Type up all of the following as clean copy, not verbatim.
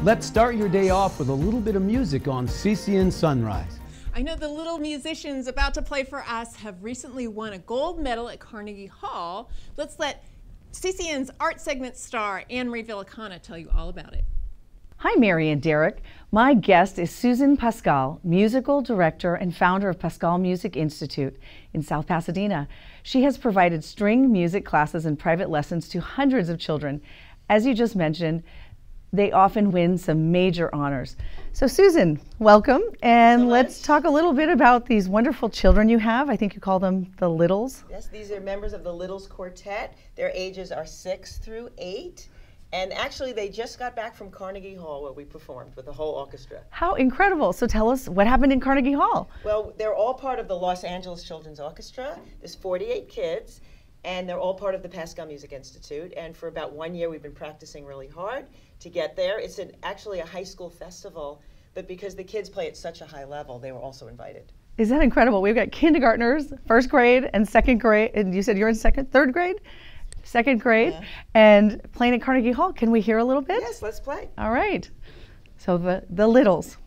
Let's start your day off with a little bit of music on CCN Sunrise. I know the little musicians about to play for us have recently won a gold medal at Carnegie Hall. Let's let CCN's art segment star Anne-Marie Villicana tell you all about it. Hi, Mary and Derek. My guest is Susan Pascale, musical director and founder of Pascale Music Institute in South Pasadena. She has provided string music classes and private lessons to hundreds of children. As you just mentioned, they often win some major honors. So Susan, welcome, and let's talk a little bit about these wonderful children you have. I think you call them the Littles. Yes, these are members of the Littles Quartet. Their ages are 6 through 8. And actually, they just got back from Carnegie Hall where we performed with the whole orchestra. How incredible. So tell us what happened in Carnegie Hall. Well, they're all part of the Los Angeles Children Orchestra. There's 48 kids, and they're all part of the Pascale Music Institute. And for about 1 year, we've been practicing really hard to get there. It's actually a high school festival, but because the kids play at such a high level, they were also invited. Is that incredible? We've got kindergartners, first grade and second grade, and you said you're in third grade? Second grade, yeah. And playing at Carnegie Hall. Can we hear a little bit? Yes, let's play. All right. So the Littles.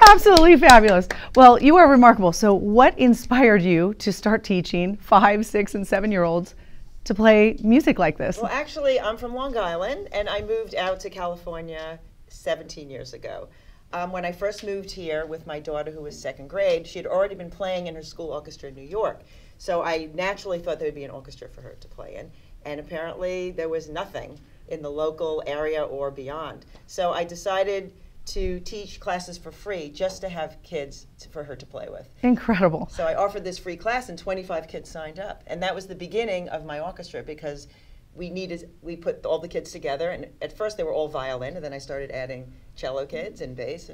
Absolutely fabulous. Well, you are remarkable. So what inspired you to start teaching 5, 6, and 7-year-olds to play music like this? Well, actually, I'm from Long Island, and I moved out to California 17 years ago. When I first moved here with my daughter, who was second grade, she had already been playing in her school orchestra in New York. So I naturally thought there would be an orchestra for her to play in. And apparently, there was nothing in the local area or beyond. So I decided to teach classes for free just to have kids for her to play with. Incredible. So I offered this free class and 25 kids signed up. And that was the beginning of my orchestra because we put all the kids together, and at first they were all violin, and then I started adding cello kids and bass,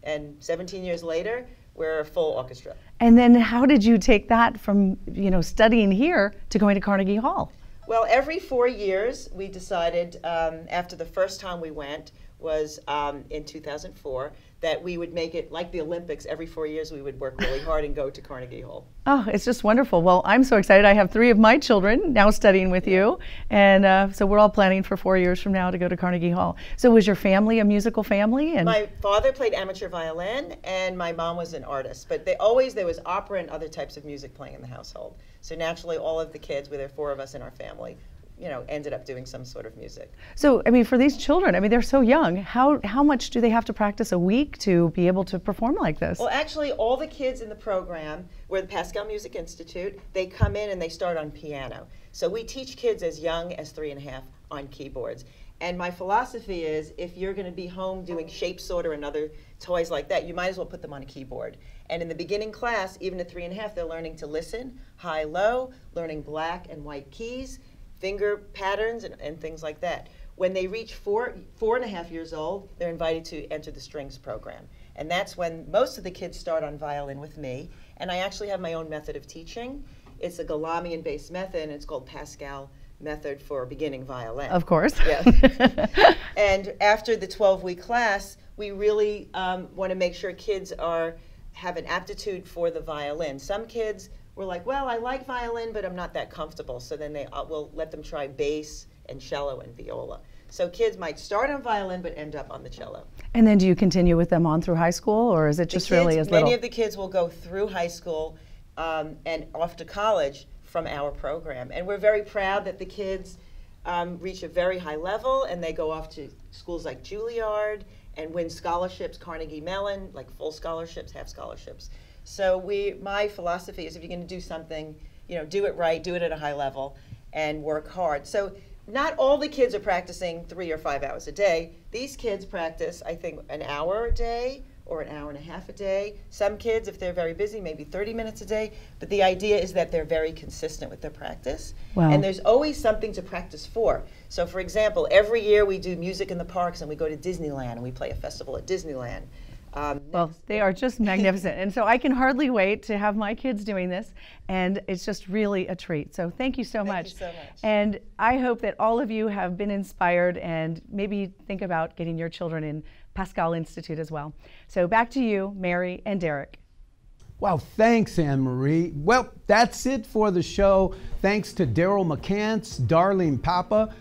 and 17 years later, we're a full orchestra. And then how did you take that from, studying here to going to Carnegie Hall? Well, every 4 years we decided, after the first time we went, was in 2004, that we would make it like the Olympics. Every 4 years we would work really hard and go to Carnegie Hall. Oh, it's just wonderful. Well, I'm so excited. I have 3 of my children now studying with you, and so we're all planning for 4 years from now to go to Carnegie Hall. So was your family a musical family? And my father played amateur violin, and my mom was an artist, but there was opera and other types of music playing in the household. So naturally all of the kids, there are 4 of us in our family, ended up doing some sort of music. So, for these children, they're so young. How much do they have to practice a week to be able to perform like this? Well, actually, all the kids in the program, we're the Pascale Music Institute, they come in and they start on piano. So we teach kids as young as 3 1/2 on keyboards. And my philosophy is, if you're going to be home doing shape sorter and other toys like that, you might as well put them on a keyboard. And in the beginning class, even at 3 1/2, they're learning to listen, high, low, learning black and white keys, finger patterns and things like that. When they reach 4 1/2 years old, they're invited to enter the strings program. And that's when most of the kids start on violin with me. And I actually have my own method of teaching. It's a Galamian-based method, and it's called Pascale method for beginning violin. Of course. Yes. And after the 12-week class, we really want to make sure kids have an aptitude for the violin. Some kids were like, well, I like violin, but I'm not that comfortable. So then we'll let them try bass and cello and viola. So kids might start on violin, but end up on the cello. And then do you continue with them on through high school, or is it just really as little? Many of the kids will go through high school and off to college from our program. And we're very proud that the kids reach a very high level, and they go off to schools like Juilliard and win scholarships, Carnegie Mellon, like full scholarships, half scholarships. So my philosophy is, if you're going to do something, do it right, do it at a high level, and work hard. So not all the kids are practicing 3 or 5 hours a day. These kids practice, I think, an hour a day or an hour and a half a day. Some kids, if they're very busy, maybe 30 minutes a day. But the idea is that they're very consistent with their practice. Wow. And there's always something to practice for. So for example, every year we do music in the parks and we go to Disneyland and we play a festival at Disneyland. Well, they are just magnificent. And so I can hardly wait to have my kids doing this. And it's just really a treat. So thank you so much. Thank you so much. And I hope that all of you have been inspired and maybe think about getting your children in Pascale Institute as well. So back to you, Mary and Derek. Wow, thanks, Anne-Marie. Well, that's it for the show. Thanks to Daryl McCants, Darlene Papa,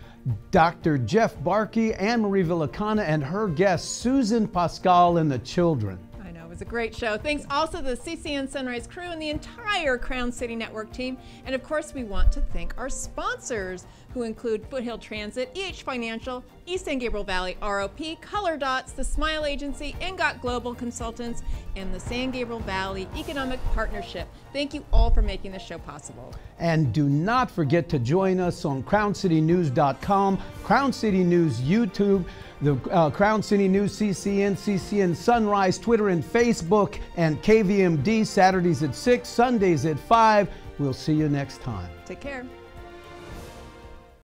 Dr. Jeff Barkey, Anne-Marie Villacana, and her guests, Susan Pascale and the children. I know, it was a great show. Thanks also to the CCN Sunrise crew and the entire Crown City Network team. And of course, we want to thank our sponsors, who include Foothill Transit, EH Financial, East San Gabriel Valley ROP, Color Dots, the Smile Agency, NGOT Global Consultants, and the San Gabriel Valley Economic Partnership. Thank you all for making this show possible. And do not forget to join us on CrownCityNews.com, Crown City News YouTube, the Crown City News CCN, CCN Sunrise, Twitter and Facebook, and KVMD Saturdays at 6, Sundays at 5. We'll see you next time. Take care.